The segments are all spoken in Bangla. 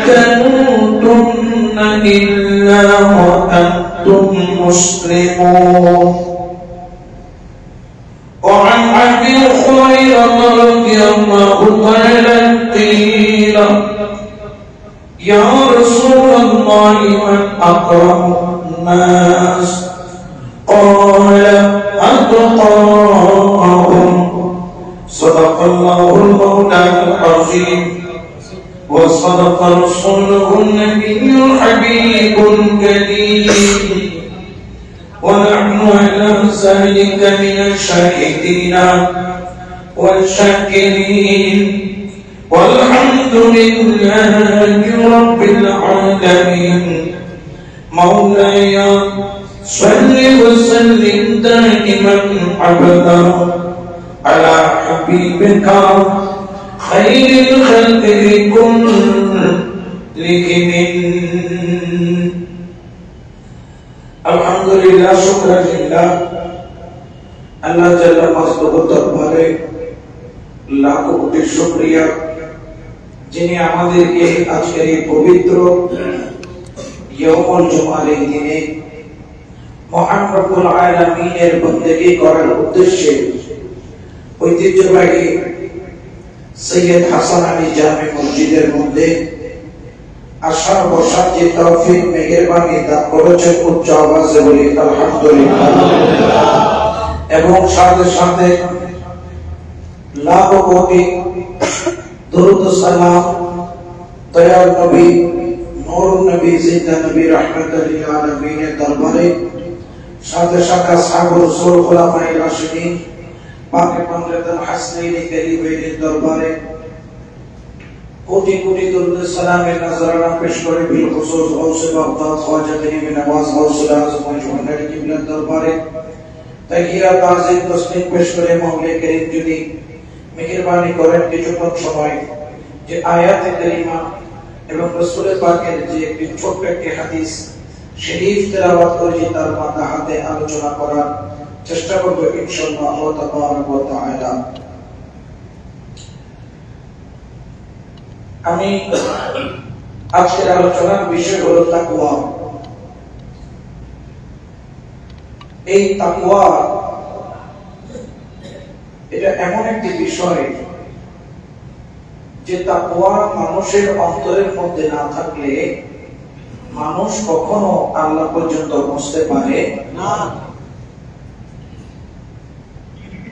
تموتن إلا وأنتم مسلمون. وعن أبي هريرة رضي الله تعالى قيل يا رسول الله من أكرم الناس؟ قال أتقاهم. صدق الله المولى العظيم وصدق رسوله النبي الحبيب الكريم، ونحن على ذلك من الشاهدين والشاكرين، والحمد لله رب العالمين. مولاي صل وسلم دائما أبدا على حبيبك خير الخلق كلهم. আলহামদুলিল্লাহ, শুকর লিল্লাহ। আল্লাহ তাআলা মস্তক দরবারে লাখো কোটি শুকরিয়া, যিনি আমাদেরকে আজকের এই পবিত্র ইয়াউমুল জুমার দিনে মহান রব্বুল আলামিনের বন্দেগী করার উদ্দেশ্যে ঐতিহ্যবাহী সৈয়দ হাসান আলী জামে মসজিদের মধ্যে আসার বসার যে তৌফিক মেহেরবানি দান করেছেন, উচ্চ আওয়াজে বলি আলহামদুলিল্লাহ। এবং সাথে সাথে লাখো কোটি দরুদ সালাম দয়াল নবী নূরুন নবী জিন্দা নবী রাহমাতুল লিল আলামিনের দরবারে, সাথে সাথে আসহাব রাসূল খুলাফায়ে রাশিদিন পাকে পঞ্জতন হাসনাইন কারীমের দরবারে কোটি কোটি দরুদ সালামের নজরানা পেশ করে বিল খুসুস গৌসে বাগদাদ খাজা গরিব নওয়াজ গৌসুল আজম মজমুন্নার কিবলার দরবারে তাকিয়া তাজিম তসবিহ পেশ করে মাওলা করিম যদি মেহেরবানি করেন কিছুক্ষণ সময় যে আয়াতে কারিমা এবং রাসূলের পাকের যে একটি ছোট্ট একটি হাদিস শরীফ তেলাওয়াত করে তার মাথা হাতে আলোচনা করার চেষ্টা করব ইনশাআল্লাহ আল্লাহ তাবারক ওয়া তাআলা। আমি আজকের আলোচনার বিষয় হলো তাকওয়া। এই তাকওয়া এটা এমন একটি বিষয় যে তাকওয়া মানুষের অন্তরের মধ্যে না থাকলে মানুষ কখনো আল্লাহ পর্যন্ত পৌঁছতে পারে না।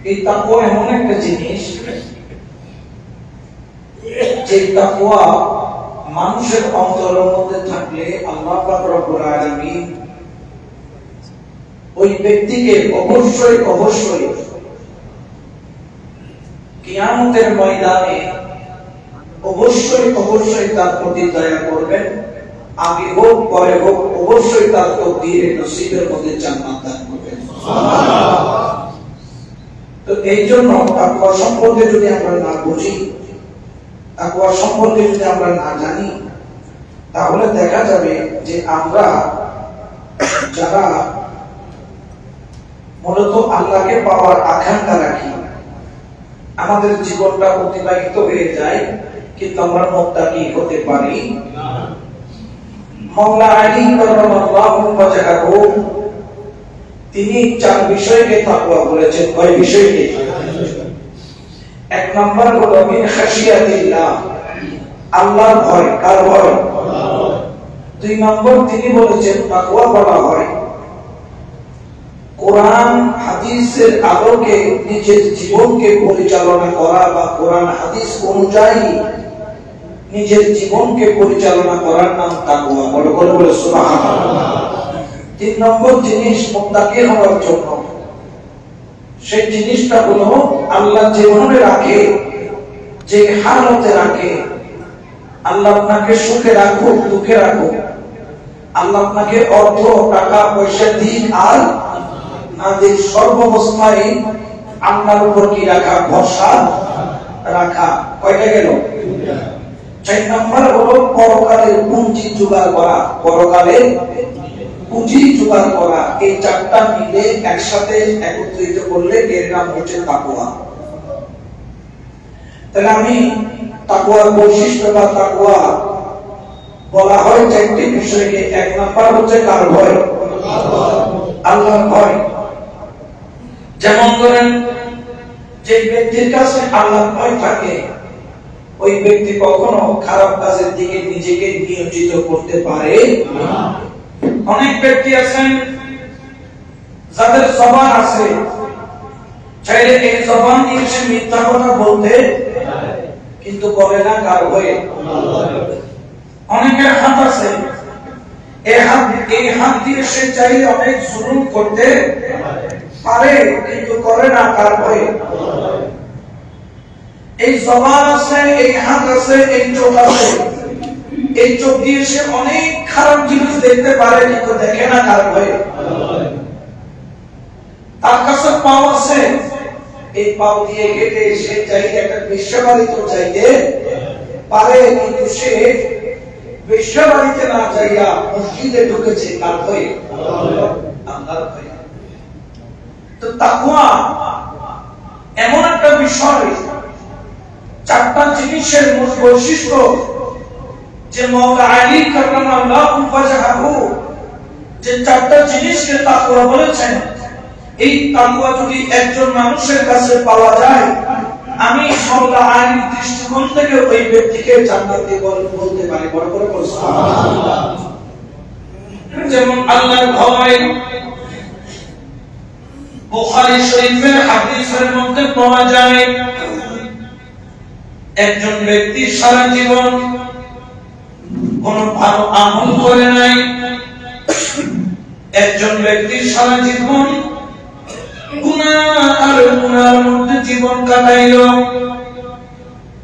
এই তাকওয়া এমন একটা জিনিস যে তাকওয়া মানুষের অন্তরের মধ্যে থাকলে আল্লাহ পাক রব্বুল আলামিন ওই ব্যক্তিকে অবশ্যই অবশ্যই কিয়ামতের ময়দানে অবশ্যই অবশ্যই তার প্রতি দয়া করবেন। আগে হোক পরে হোক অবশ্যই তার তকদীরে নসিবের মধ্যে জান্নাত দান করবেন। সুবহানাল্লাহ। তো এই জন্য তাকওয়া সম্পর্কে যদি আমরা না বুঝি, তাকওয়া সম্পর্কে যদি আমরা না জানি, তাহলে দেখা যাবে যে আমরা যারা মূলত আল্লাহকে পাওয়ার আকাঙ্ক্ষা রাখি, আমাদের জীবনটা অতিবাহিত হয়ে যায়, কিন্তু আমরা মুত্তাকি হতে পারি না। মাওলা আলী কাররামাল্লাহু ওয়াজহাহু তিনি চার বিষয়কে তাকওয়া বলেছেন। কয় বিষয়কে? এক নাম্বার হলো মিন খাশিয়াতিল্লাহ, আল্লাহর ভয়। কার ভয়? আল্লাহর। দুই নম্বর তিনি বলেছেন তাকওয়া বলা হয় কোরআন হাদিসের আলোকে নিজের জীবনকে পরিচালনা করা বা কোরআন হাদিস অনুযায়ী নিজের জীবনকে পরিচালনা করার নাম তাকওয়া। বলে বলে বলে সুবহানাল্লাহ। তিন নম্বর জিনিস মুত্তাকি হওয়ার জন্য সেই জিনিসটা হলো আল্লাহ যেভাবে রাখে, যে হালতে রাখে, আল্লাহ আপনাকে সুখে রাখুক দুঃখে রাখুক, আল্লাহ আপনাকে অর্থ টাকা পয়সা দিন আর না দিন, সর্বাবস্থায় আল্লাহর উপর কি রাখা? ভরসা রাখা। কয়টা গেল? চার নম্বর হলো পরকালের পুঁজি জোগাড় করা। পরকালের পুঁজি জোগাড় করা। এই চারটা মিলে একসাথে একত্রিত করলে এর নাম হচ্ছে তাকওয়া। তাহলে আমি তাকওয়ার বৈশিষ্ট্য বা তাকওয়া চারটি বিষয়কে। এক নাম্বার হচ্ছে কার ভয়? আল্লাহর ভয়। যেমন ধরেন যে ব্যক্তির কাছে আল্লাহর ভয় থাকে ওই ব্যক্তি কখনো খারাপ কাজের দিকে নিজেকে নিয়োজিত করতে পারে না। অনেক ব্যক্তি আছেন যাদের জবান আছে, চাইলে এই জবান দিয়ে সে মিথ্যা কথা বলতে কিন্তু বলে না, কার ভয়ে? অনেকের হাত আছে, এই হাত দিয়ে সে চাইলে অনেক জুলুম করতে পারে কিন্তু করে না, কার ভয়ে? এই জবান আছে, এই হাত আছে, এই চোখ আছে, এই চোখ দিয়ে সে অনেক খারাপ জিনিস দেখতে পারে কিন্তু দেখে না, কার ভয়ে? তার কাছে পাও আছে, এই পাও দিয়ে হেঁটে সে চাইলে একটা বেশ্যাবাড়িতে চাইতে পারে কিন্তু সে বেশ্যাবাড়িতে না যাইয়া মসজিদে ঢুকেছে, কার ভয়ে? আল্লাহর ভয়ে। তো তাকওয়া এমন একটা বিষয়, চারটা জিনিসের মূল বৈশিষ্ট্য যে মাওলা আলী কাররামাল্লাহু ওয়াজহাহু যে চারটা জিনিসকে তাকওয়া বলেছেন, এই তাকওয়া যদি একজন মানুষের কাছে পাওয়া যায়, আমি মাওলা আলীর দৃষ্টিকোণ থেকে ওই ব্যক্তিকে জান্নাতি বলতে পারি। বড় করে বলুন সুবহানাল্লাহ। যেমন আল্লাহর ভয় বুখারী শরীফের হাদিসের মধ্যে পাওয়া যায়, একজন ব্যক্তি সারা জীবন কোন ভালো আমল করে নাই, একজন ব্যক্তি সারা জীবন গুনাহ আর গুনাহের মধ্যে জীবন কাটাইল,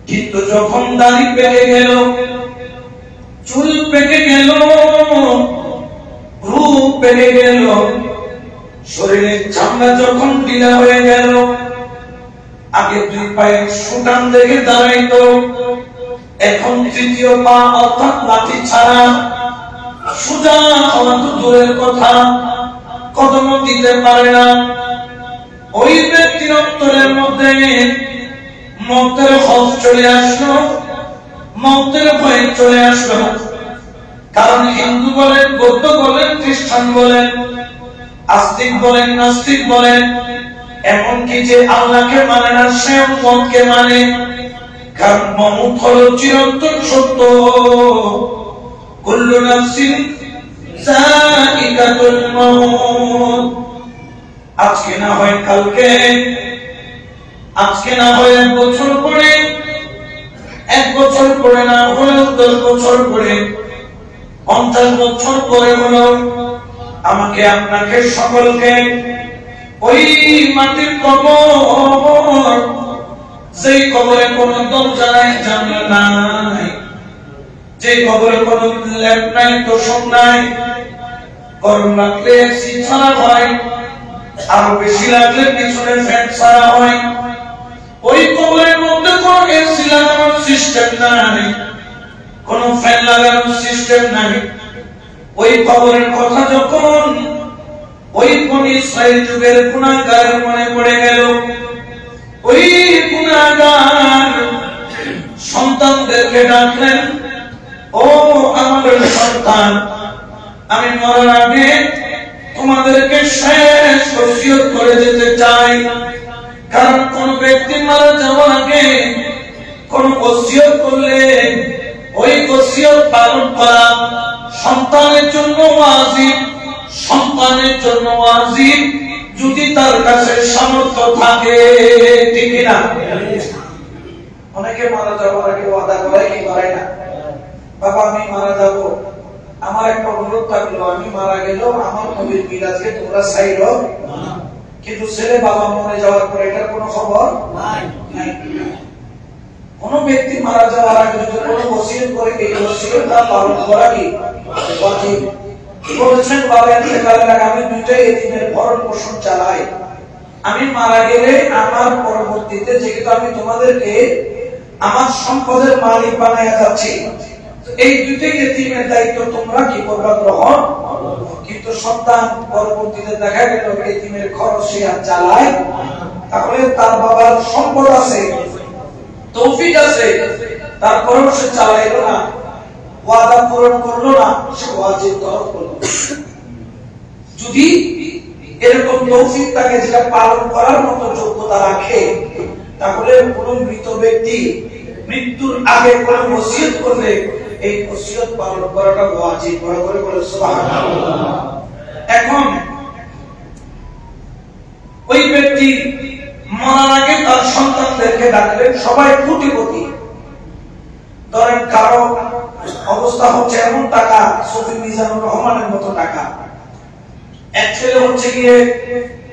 কিন্তু যখন দাড়ি পেকে গেল, চুল পেকে গেল, রূপ পেকে গেল, শরীরের চামড়া যখন ঢিলা হয়ে গেল, আগে দুই পায়ে সুটান দেখে দাঁড়াইতো, এখন তৃতীয় পা অর্থাৎ লাঠি ছাড়া সোজা হওয়া তো দূরের কথা, কদমও দিতে পারে না। ওই ব্যক্তির অন্তরের মধ্যে মৌতের খৌফ চলে আসলো, মৌতের ভয় চলে আসলো। কারণ হিন্দু বলেন, বৌদ্ধ বলেন, খ্রিস্টান বলেন, আস্তিক বলেন, নাস্তিক বলেন, এমনকি যে আল্লাহকে মানে না সেও মৌতকে মানে। কারণ মৌত হলো চিরন্তন সত্য। কুল্লু নাফসিন যায়িকাতুল মউত। আজকে না হয় কালকে, আজকে না হয় 1 বছর পরে, 1 বছর পরে না হলে 10 বছর পরে, 50 বছর পরে হলো আমাকে আপনাকে সকলকে ওই মাটির কবর, সেই কবরে কোনো দরজা নাই, জানালা নাই, যে কবরে কোনো ল্যাম্প নাই, তোষক নাই, গরম লাগলে এসি ছাড়া হয়, আরো বেশি লাগলে পিছনে ফ্যান ছাড়া হয়। ওই কবরের মধ্যে কোনো এসি লাগানোর সিস্টেম নাই, কোনো ফ্যান লাগানোর সিস্টেম নাই। ওই কবরের কথা যখন ওই বনি ইসরাইল যুগের গুনাহগারের মনে পড়ে গেল, ওই গুনাহগার সন্তানদেরকে ডাকলেন, ও আমার সন্তান, আমি মরার আগে তোমাদেরকে শেষ ওসিয়ত করে যেতে চাই। কারণ কোন ব্যক্তি মারা যাওয়ার আগে কোন ওসিয়ত করলে ওই ওসিয়ত পালন করা সন্তানের জন্য ওয়াজিব, সন্তানের জন্য ওয়াজিব যদি তার কাছে সামর্থ্য থাকে, ঠিক না? অনেকে মারা যাওয়ার আগে ওয়াদা করে কি করে না, বাবা আমি মারা যাব, আমার একটা অনুরোধ থাকলো, আমি মারা গেলেও আমার নবীর মিলাদকে তোমরা চাইলো। কিন্তু ছেলে বাবা মরে যাওয়ার পরে এটার কোনো খবর নাই। কোন ব্যক্তি মারা যাওয়ার আগে যদি কোনো ওসিয়ত করে, এই ওসিয়তটা পালন করা কি ওয়াজিব। বলেছেন বাবা ইন্তেকালের আগে আমি 2টা এতিমের ভরণ পোষণ চালাই, আমি মারা গেলে আমার পরবর্তীতে যেহেতু আমি তোমাদেরকে আমার সম্পদের মালিক বানায়া যাচ্ছি, এই 2টাই এতিমের দায়িত্ব তোমরা কি করবা, গ্রহণ। কিন্তু সন্তান পরবর্তীতে দেখা গেল এতিমের খরচ সে আর চালায়, তাহলে তার বাবার সম্পদ আছে, তৌফিক আছে, তারপরেও সে চালাইলো না, ওয়াদা পূরণ করলো না, সে ওয়াজিব তরক করলো। যদি এরকম তৌফিক তাকে যেটা পালন করার মতো যোগ্যতা রাখে, তাহলে কোন মৃত ব্যক্তি মৃত্যুর আগে কোন ওসিয়ত করলে এই ওসিয়ত পালন করাটা ওয়াজিব। বলে বলে সুবহানাল্লাহ। এখন ওই ব্যক্তি মরার আগে তার সন্তানদেরকে ডাকলেন, সবাই কোটিপতি। ধরেন কারো অবস্থা হচ্ছে এমন টাকা, সফি মিজানুর রহমানের মতো টাকা। এক ছেলে হচ্ছে গিয়ে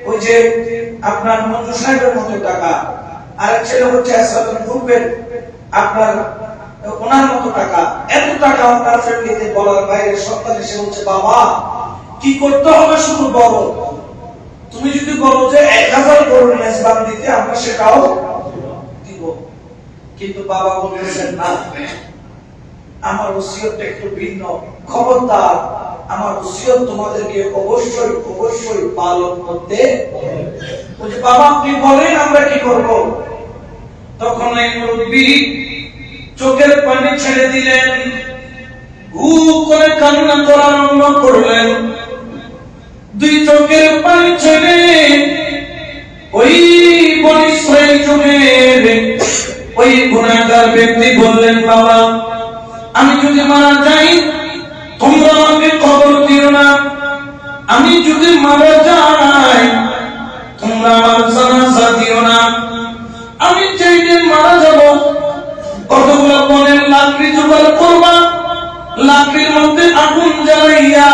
ওই যে আপনার মঞ্জু সাহেবের মতো টাকা, আরেক ছেলে হচ্ছে আসাদুল গ্রুপের আপনার ওনার মতো টাকা। এত টাকা আপনার ফ্যামিলিতে বলার বাইরে সন্তান এসে বলছে, বাবা কি করতে হবে শুধু বলো। তুমি যদি বলো যে 1000 গরুর মেজবান দিতে, আমরা সেটাও দিব। কিন্তু বাবা বলতেছেন না, আমার ওসিয়তটা একটু ভিন্ন। খবরদার, আমার ওসিয়ত তোমাদেরকে অবশ্যই অবশ্যই পালন করতে হবে। বাবা আপনি বলেন আমরা কি করব? তখন এই মুরব্বী চোখের পানি ছেড়ে দিলেন, হু করে কান্না করা আরম্ভ করলেন। দুই চোখের পানি ছেড়ে ওই বনি ইসরাইল যুগের ওই গুনাহগার ব্যক্তি বললেন, বাবা আমি যদি মারা যাই তোমরা আমাকে কবর দিও না। আমি যদি মারা যাই তোমরা আমার জানাজা দিও না। আমি যেই দিন মারা যাব কতগুলো বনের লাকড়ি জোগাড় করবা, লাকড়ির মধ্যে আগুন জ্বালাইয়া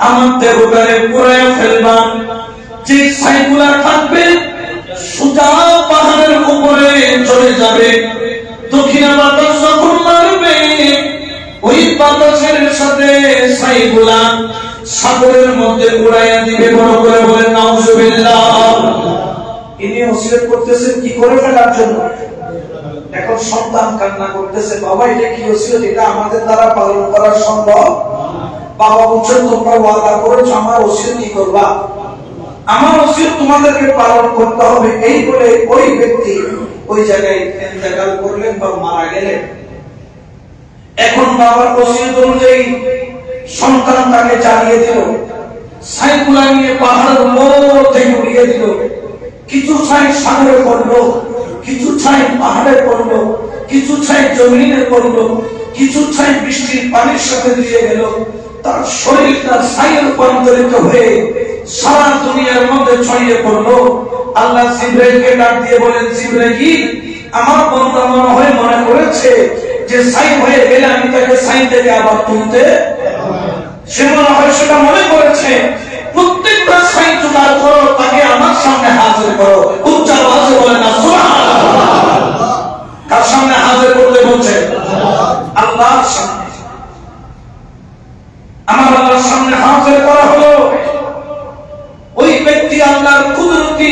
আমার দেহটারে পুড়াইয়া ফেলবা। যে ছাইগুলা থাকবে সোজা পাহাড়ের উপরে চলে যাবে। দক্ষিণা বাতাস যখন মারবে ওই বাতাসের সাথে ছাইগুলা সাগরের মধ্যে উড়াইয়া দিবে। বড় করে বলেন নাউজুবিল্লাহ। ইনি ওসিয়ত করতেছেন কি করে ফেলার জন্য। এখন সন্তান কান্না করতেছে, বাবা এটা কি ওসিয়ত, এটা আমাদের দ্বারা পালন করা সম্ভব। বাবা বলছেন তোমরা ওয়াদা করেছো আমার ওসিয়ত কি করবা, আমার ওসিয়ত তোমাদেরকে পালন করতে হবে। এই বলে ওই ব্যক্তি ওই জায়গায় ইন্তেকাল করলেন বা মারা গেলেন। এখন বাবার ওসিয়ত অনুযায়ী সন্তান তাকে জ্বালিয়ে দিল, ছাইগুলা নিয়ে পাহাড়ের মধ্যে উড়িয়ে দিল। কিছু ছাই সাগরে পড়লো, কিছু ছাই পাহাড়ে পড়লো, কিছু ছাই জমিনে পড়লো, কিছু ছাই বৃষ্টির পানির সাথে দিয়ে গেল। তার শরীরটা ছাইয়ে রূপান্তরিত হয়ে সারা দুনিয়ার মধ্যে ছড়িয়ে পড়লো। আল্লাহ জিবরাইলকে ডাক দিয়ে বলেন, জিবরাইল আমার বান্দা মনে হয় মনে করেছে যে ছাই হয়ে গেলে আমি তাকে ছাই থেকে আবার তুলতে, সে মনে হয় সেটা মনে করেছে। প্রত্যেকটা ছাই জোগাড় করো, তাকে আমার সামনে হাজির করো। উচ্চ আওয়াজে বলেন না সুবহানাল্লাহ। কার সামনে হাজির করতে বলছে? আল্লাহর সামনে। আমার আল্লাহর সামনে হাজির করা হলো। ওই ব্যক্তি আল্লাহর কুদরতি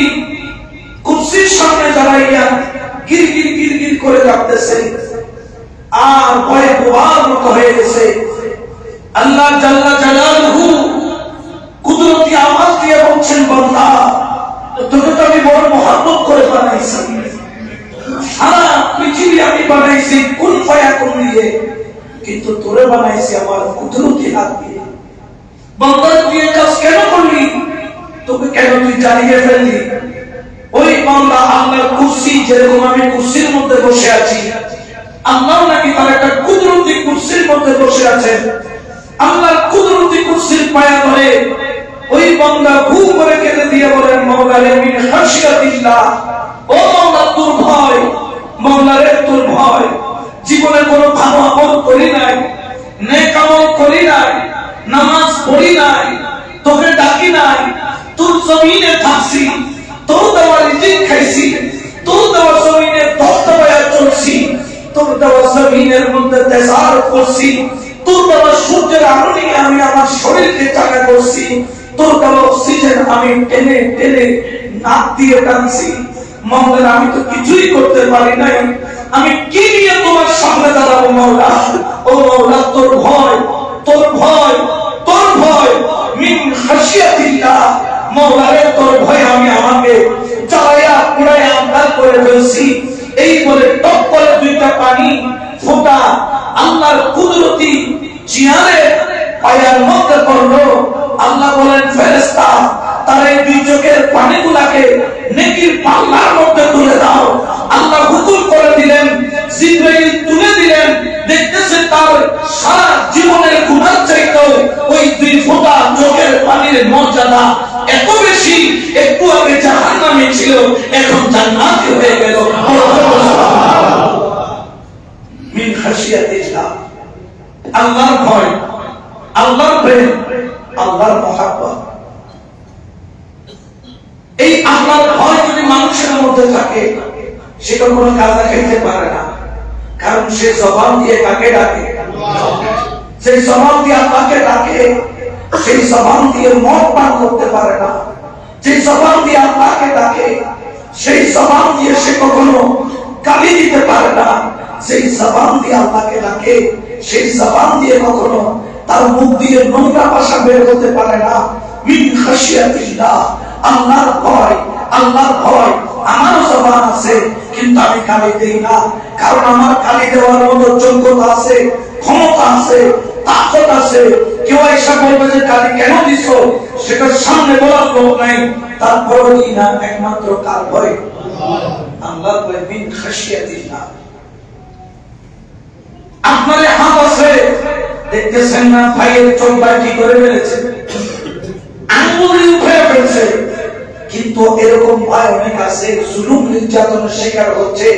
কুরসির সামনে দাঁড়াইয়া গির গির গির গির করে কাঁপতেছে আর ভয়ে বোবার মতো হয়ে গেছে। আল্লাহ জাল্লা জালালহু কুদরতি আওয়াজ দিয়ে বলছেন, বান্দা তোকে তো আমি বড় মহব্বত করে বানাইছি, সারা পৃথিবী আমি বানাইছি কুন ফায়াকুন দিয়ে, কিন্তু তোরে বানাইছি আমার কুদরতি হাত দিয়ে। বান্দা তুই কাজ কেন করলি? তোকে কেন তুই জ্বালিয়ে ফেললি? ওই বান্দা আল্লাহর কুরসি, যেরকম আমি কুরসির মধ্যে বসে আছি, আল্লাহ নাকি তার একটা কুদরতি কুরসির মধ্যে বসে আছেন। আল্লাহর কুদরতি কুরসির পায়া ধরে ওই বান্দা ভূ করে কেঁদে দিয়ে বলেন, মাওলা মিন খাশিয়াতিল্লাহ, ও মাওলা তোর ভয়, মাওলা রে তোর ভয়। জীবনে কোনো ভালো আমল করি নাই, নেক আমল করি নাই, নামাজ পড়ি নাই, তোকে ডাকি নাই, তোর জমিনে থাকছি, তোর দেওয়া রিজিক খাইছি, তোর দেওয়া জমিনে দস্তবায়া চলছি, তোর দেওয়া জমিনের মধ্যে তেজার করছি, তোর দেওয়া সূর্যের আলো নিয়ে আমি আমার শরীরকে চাকা করছি, তোর দেওয়া অক্সিজেন আমি টেনে টেনে নাক দিয়ে টানছি। মাওলা আমি তো কিছুই করতে পারি নাই, আমি কি নিয়ে তোমার সামনে দাঁড়াবো মাওলা? ও মাওলা তোর ভয়, তোর ভয়, তোর ভয় মিন খাশিয়াতিল্লাহ, মাওলা রে তোর ভয় আমি আমাকে জ্বালায়া পুড়ায়া আন্ধার করে ফেলছি। এই বলে টপ করে দুইটা পানি ফোঁটা আল্লাহর কুদরতি চেয়ারের পায়ের মধ্যে পড়লো। আল্লাহ বলেন ফেরেশতা তার এই দুই চোখের পানিগুলাকে নেকির পাল্লার মধ্যে তুলে দাও। আল্লাহ হুকুম করে দিলেন, জিবরাইল তুলে দিলেন। দেখতেছে তার সারা জীবনের গুনাহ চাইতো ওই দুই ফোঁটা চোখের পানির মর্যাদা এত বেশি, একটু আগে জাহান্নামে ছিল এখন জান্নাতি হয়ে গেল। মিন খাশিয়াতিল্লাহ, আল্লাহর ভয়, আল্লাহর প্রেম, আল্লাহর মহব্বত। এই আল্লাহর ভয় যদি মানুষের মধ্যে থাকে সেটা কোনো কাজে খাইতে পারে না, কারণ সে জবান দিয়ে কাকে ডাকে? সেই জবান দিয়ে আল্লাহকে ডাকে, সেই জবান দিয়ে মদ পান করতে পারে না। যে জবান দিয়ে আল্লাহকে ডাকে সেই জবান দিয়ে সে কখনো গালি দিতে পারে না। সেই জবান দিয়ে আল্লাহকে ডাকে সেই জবান দিয়ে কখনো তার মুখ দিয়ে নোংরা ভাষা বের হতে পারে না। মিন খাশিয়াতিল্লাহ, আল্লাহর ভয়, আল্লাহর ভয়। আমারও জবান আছে কিন্তু আমি গালি দেই না, কারণ আমার গালি দেওয়ার মতো যোগ্যতা আছে, ক্ষমতা আছে, তাকত আছে। কেউ এসে বলবে যে গালি কেন দিছো, সেটার সামনে বলার লোক নাই। তারপর কি না, একমাত্র কার ভয়? আল্লাহর ভয়। মিন খাশিয়াতিল্লাহ। আপনার হাত আছে, দেখতেছেন না ভাইয়ের চোখটা কি করে ফেলেছে, আঙ্গুলি উঠে ফেলছে, কিন্তু এরকম ভাই অনেক আছে জুলুম নির্যাতনের শিকার হচ্ছে,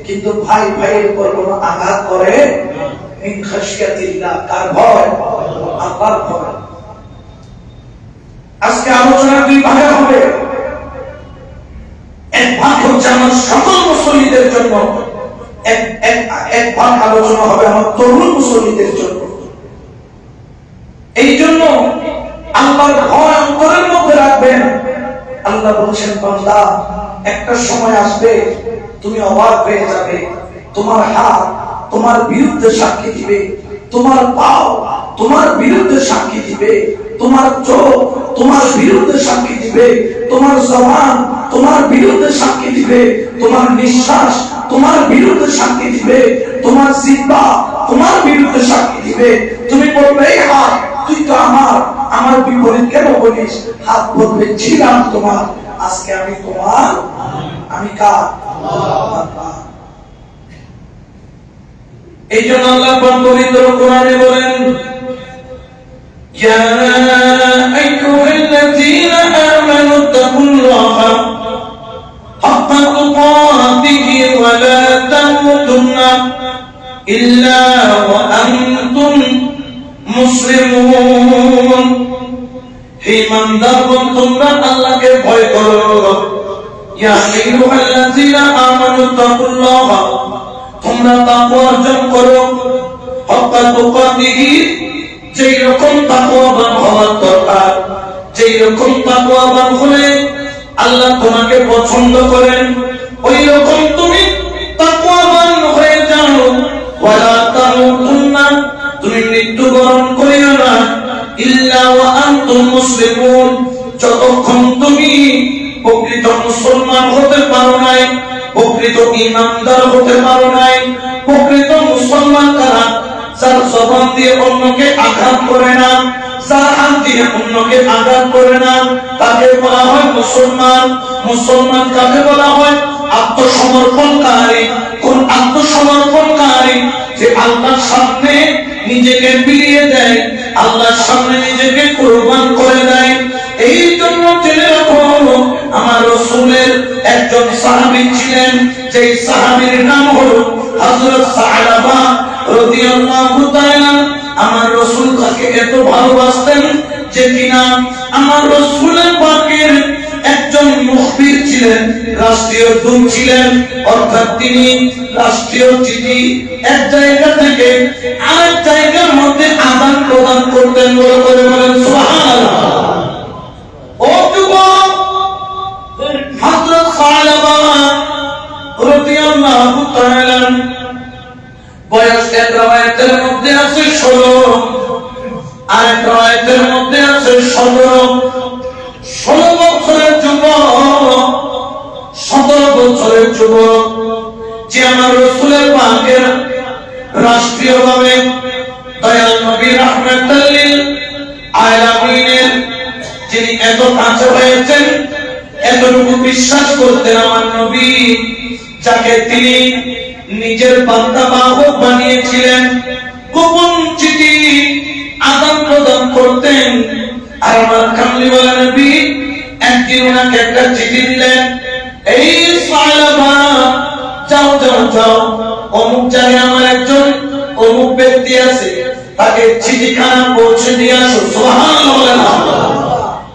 কিন্তু ভাই ভাইয়ের উপর কোনো আঘাত করে। মিন খাশিয়াতিল্লাহ, কার ভয়? আল্লাহর ভয়। আজকে আলোচনা দুই ভাগে হবে। এক ভাগ হচ্ছে আমার সকল মুসল্লিদের জন্য, এক ভাগ আলোচনা হবে আমার তরুণ মুসল্লিদের জন্য। এই জন্য আল্লাহর ভয় অন্তরের মধ্যে রাখবেন। আল্লাহ বলছেন বান্দা একটা সময় আসবে তুমি অবাক হয়ে যাবে, তোমার হাত তোমার বিরুদ্ধে সাক্ষী দিবে, তোমার পাও তোমার বিরুদ্ধে সাক্ষী দিবে, তোমার চোখ তোমার বিরুদ্ধে সাক্ষী দিবে, তোমার জবান তোমার বিরুদ্ধে সাক্ষী দিবে, তোমার নিঃশ্বাস তোমার বিরুদ্ধে সাক্ষী দিবে, তোমার জিহ্বা তোমার বিরুদ্ধে সাক্ষী দিবে। তুমি বলবে এই হাত তুই তো আমার বিপরীত কেন বলিস? হাত বলবে ছিলাম তোমার, আজকে আমি তোমার, আমি কার? আল্লাহ। এই জন্য আল্লাহ পবিত্র কোরআনে বলেন, ইয়া আইয়ুহাল্লাযীনা আমানু তাকুল্লাহা হাক্কা তুকাতিহি ওয়া লা তামুতুন্না ইল্লা ওয়া আনতুম মুসলিমুন। হে ইমানদারগণ, তোমরা আল্লাহকে ভয় করো। ইয়া আইয়ুহাল্লাযীনা আমানু তাকুল্লাহা, তোমরা তাকওয়া অর্জন করো। হাক্কা তুকাতিহি, যেই রকম তাকওয়াবান হওয়ার দরকার, যেই রকম তাকওয়াবান হলে আল্লাহ তোমাকে পছন্দ করেন, ওই রকম তুমি তাকওয়াবান হয়ে যাও। ওয়ালা তামুতুন্না, তুমি মৃত্যুবরণ করিও না, ইল্লা ওয়া আনতুম মুসলিমুন, যতক্ষণ তুমি প্রকৃত মুসলমান হতে পারো নাই, প্রকৃত ঈমানদার হতে পারো নাই। প্রকৃত মুসলমান তারা যার জবান দিয়ে অন্যকে আঘাত করে না, যার হাত দিয়ে অন্যকে আঘাত করে না, তাকে বলা হয় মুসলমান। মুসলমান কাকে বলা হয়? আত্মসমর্পণকারী। কোন আত্মসমর্পণকারী? যে আল্লাহর সামনে নিজেকে বিলিয়ে দেয়, আল্লাহর সামনে নিজেকে কুরবান করে দেয়। এই জন্য জেনে রাখো, আমার রাসূলের একজন সাহাবী ছিলেন, যেই সাহাবীর নাম হলো হযরত সাআলাবা রাদিয়াল্লাহু তাআলা। আমার রাসূল তাকে এত ভালোবাসতেন যে কিনা আমার রাসূলের পাকের একজন মুখবির ছিলেন, রাষ্ট্রীয় দূত ছিলেন, অর্থাৎ তিনি রাষ্ট্রীয় চিঠি এক জায়গা থেকে আরেক জায়গার মধ্যে আদান প্রদান করতেন। বলে বলেন সুবহানাল্লাহ। ও যুবক, হযরত সাআলাবা রাদিয়াল্লাহু তাআলা বয়স এক রাওয়ায়াতের মধ্যে আছে 16, আরেক রাওয়ায়াতের মধ্যে আছে 17। 16 বছরের যুবক, 17 বছরের যুবক, যে আমার রাসূলের পাকের রাষ্ট্রীয়ভাবে দয়াল নবী রাহমাতুল লিল আলামিনের যিনি এত কাছে হয়েছেন, এতটুকু বিশ্বাস করতেন আমার নবী, যাকে তিনি নিজের বান্দা বাহক বানিয়েছিলেন, গোপন চিঠি আদান প্রদান করতেন। আর আমার কামলিওয়ালা নবী একদিন ওনাকে একটা চিঠি দিলেন, এই সালাবা যাও যাও যাও, অমুক জায়গায় আমার একজন অমুক ব্যক্তি আছে, তাকে চিঠিখানা পৌঁছে দিয়ে আসো। সুবহানাল্লাহ।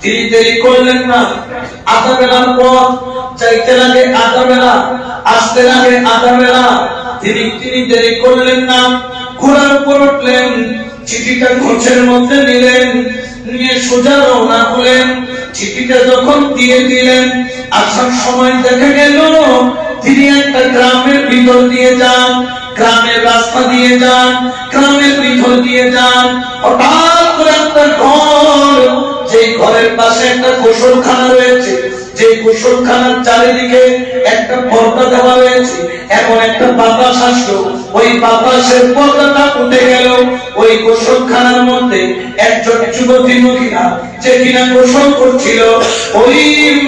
তিনি দেরি করলেন না। আধা বেলার পর যাইতে লাগে আধা বেলা, আসতে লাগে আধা বেলা, তিনি দেরি করলেন না। ঘোড়ার উপর উঠলেন, চিঠিটা ঘোষের মধ্যে নিলেন, নিয়ে সোজা রওনা হলেন। চিঠিটা যখন দিয়ে দিলেন, আসার সময় দেখা গেল তিনি একটা গ্রামের ভিতর দিয়ে যান, গ্রামের রাস্তা দিয়ে যান, গ্রামের ভিতর দিয়ে যান। হঠাৎ করে একটা ঘর, যে ঘরের পাশে একটা গোসলখানা রয়েছে, যে গোসলখানার চারিদিকে একটা পর্দা দেওয়া রয়েছে, এমন একটা বাতাস আসলো, ওই বাতাসের পর্দাটা উঠে গেল। ওই গোসলখানার মধ্যে একজন যুবতী মহিলা, যে কিনা গোসল করছিল, ওই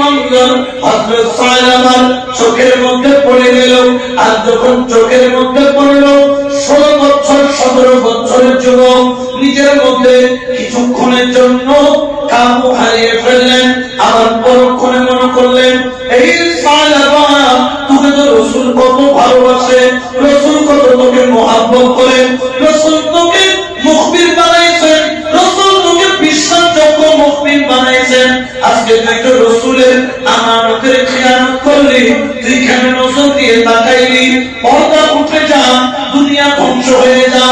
মঙ্গল হযরত সালামার চোখের মধ্যে পড়ে গেল। আর যখন চোখের মধ্যে পড়লো, 16 বছর 17 বছরের যুবক নিজের মধ্যে কিছুক্ষণের জন্য কাবু হারিয়ে ফেললেন। আবার পরক্ষণে মনে করলেন, এই সালামা, তোকে তো রাসূল কত ভালোবাসে, রাসূল কত তোকে মহব্বত করে, রাসূল তোকে মুখবির বানাইছেন, রাসূল তোকে বিশ্বাসযোগ্য মুখবির বানাইছেন। আজকে তুই তো রাসূলের আমানতের খেয়ানত করলি, তুই কেন নজর দিয়ে তাকাইলি? পর্দা উঠে যা, দুনিয়া ধ্বংস হয়ে যা,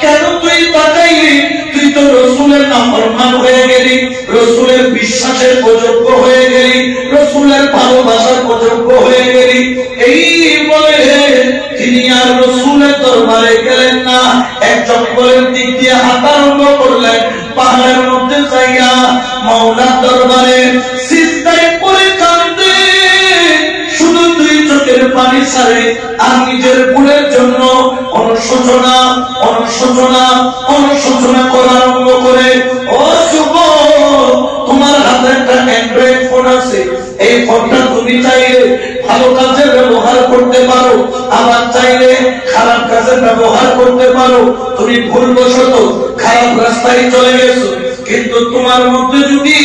কেন তুই তাকাইলি? তুই তো রাসূলের নাফরমান হয়ে গেলি, রাসূলের বিশ্বাসের অযোগ্য হয়ে গেলি, রাসূলের ভালোবাসার অযোগ্য হয়ে গেলি। এই বলে তিনি আর রাসূলের দরবারে গেলেন না, এক জঙ্গলের দিক দিয়ে হাঁটা আরম্ভ করলেন। পাহাড়ের মধ্যে যাইয়া মাওলার দরবারে সিজদায় পড়ে কাঁদে, শুধু দুই চোখের পানি ছাড়ে, আর নিজের ভুলের জন্য অনুশোচনা অনুশোচনা অনুশোচনা করা আরম্ভ করে। ও যুবক, তোমার হাতে একটা অ্যান্ড্রয়েড ফোন আছে, এই ফোনটা তুমি চাইলে ভালো কাজে ব্যবহার করতে পারো, আবার চাইলে খারাপ কাজে ব্যবহার করতে পারো। তুমি ভুলবশত খারাপ রাস্তায় চলে গেছো, কিন্তু তোমার মধ্যে যদি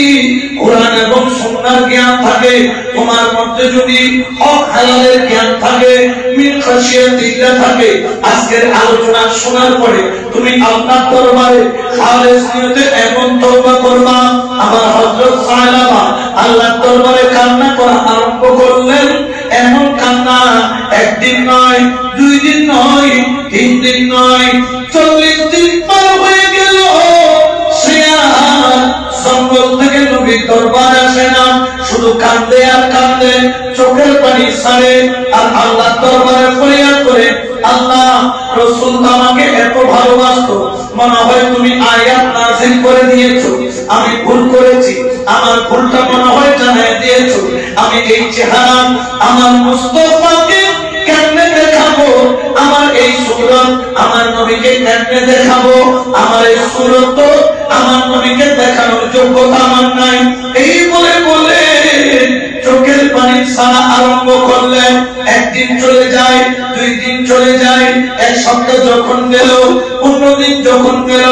কোরআন এবং সুন্নাহর জ্ঞান থাকে, তোমার মধ্যে যদি হক হালালের জ্ঞান থাকে, মিন খাশিয়াতিল্লাহ থাকে, আজকের আলোচনা শোনার পরে তুমি আল্লাহর দরবারে খালেস নিয়তে এমন তওবা করবা। আমার হযরত সালামা আল্লাহর দরবারে কান্না করা আরম্ভ করলেন। এমন কান্না একদিন নয়, 2 দিন নয়, 3 দিন নয়, 40 দিন পার হয়ে গেল। সে আর জঙ্গল থেকে নবীর দরবারে আসে না, শুধু কান্দে আর কান্দে, চোখের পানি ছাড়ে, আর আল্লাহর দরবারে ফরিয়াদ করে, আল্লাহ, রাসূল আমাকে এত ভালোবাসতো, মনে হয় তুমি আয়াত নাযিল করে দিয়েছো, আমি ভুল করেছি, আমার ভুলটা মনে হয় জানিয়ে দিয়েছো। আমি এই চেহারা আমার মুস্তাফাকে কেমনে দেখাবো, আমার এই সুরত আমার নবীকে কেমনে দেখাবো, আমার এই সুরত আমার নবীকে দেখানোর যোগ্যতা আমার নাই। এই বলে বলে চোখের পানি ছাড়া আরম্ভ করলেন। একদিন চলে যায়, 2 দিন চলে যায়, 1 সপ্তাহ যখন গেল, 15 দিন যখন গেল,